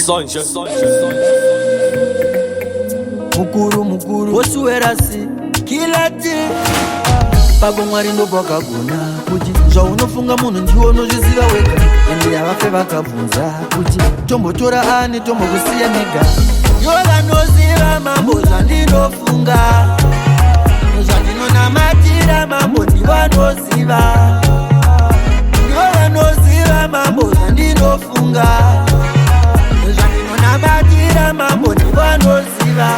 Sonja. Mukuru wosuwerasi kilati Pago mwari ndo pakagona kuti zvaunofunga munhu ndiwo unozviziva wega ende yavafe vakabvunza kuti tombotora ani tombokusiya nega yovanoziva mambo zvandinofunga zvandinonamatira mambo ndivanoziva yovanoziva mambo zvandinofunga zvandinonamatira mambo ndivanoziva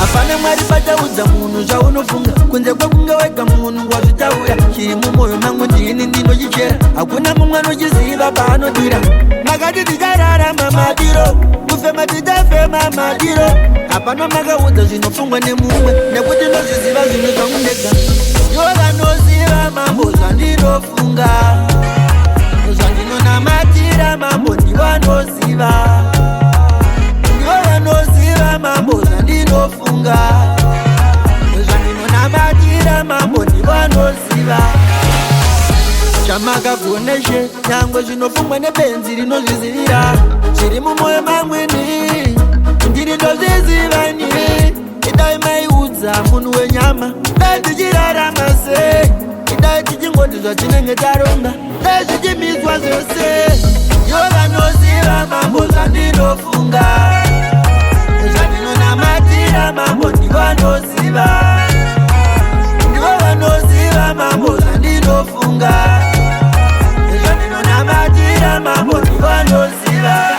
Hapana mwari pataudza munhu zvaunofunga kunze kwekunge wega munhu wazvitaura chiri mumwoyo mangu ndini ndinochichera hakuna mumwe anochiziva paanodira makati tichararama madiro kufema tichafema madiro hapana makaudza zvinofungwa nemumwe nekuti nozviziva zvinhu zvangu ndega yovanoziva mambo zvandinofunga zvandinonamatira mambo ndivanoziva yovanoziva mambo zvandinofunga zvandinonamatira mambo ndivanoziva chamakagoneshe nyangwe zvinofungwa nebenzi rinozvizivira zviri mumwoyo mamweni ndiri ndozvizivani idai maiudza munhu wenyama dai tichirarama sei idai tichingoti zvatinenge taronga dai zvichimizwa zvose yovanoziva mambo zvandinofunga zvandinonamatira mambo ndivanoziva ndivanoziva mambo zvandinofunga zvandinonamatira mambo ndivanoziva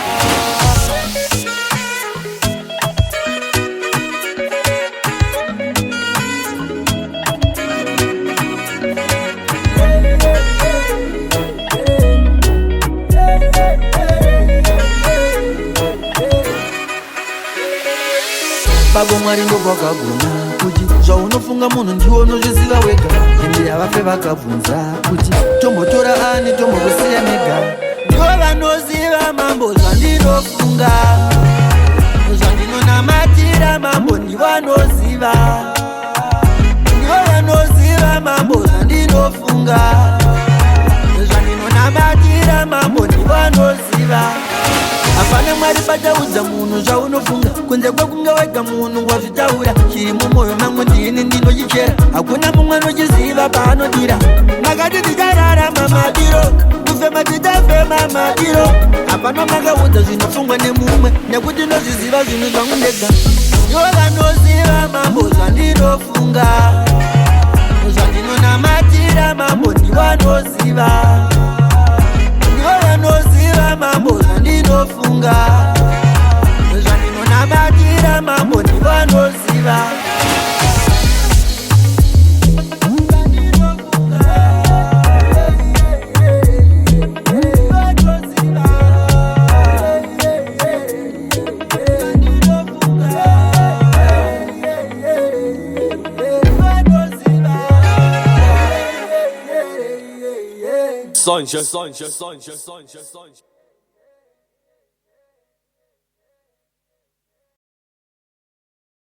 Pago mwari ndo pakagona kuti zvaunofunga munhu ndiwo unozviziva wega ende yavafe vakabvunza kuti tombotora ani tombokusiya nega ndivo vanoziva mambo zvandinofunga zvandinonamatira mambo ndivanoziva ndivo vanoziva mambo zvandinofunga zvandinonamatira mambo ndivanoziva Hapana mwari pataudza munhu zvaunofunga kunze kwekunge wega munhu wazvitaura chiri mumwoyo mangu ndini ndinochichera hakuna mumwe anochiziva paanodira makati tichararama madiro kufema tichafema madiro hapana makaudza zvinofungwa nemumwe nekuti nozviziva zvinhu zvangu ndega yovanoziva mambo zvandinofunga zvandinonamatira mambo ndivanoziva yovanoziva mambo zvandinofunga zvandinonamatira mambo ndivanoziva Sonja.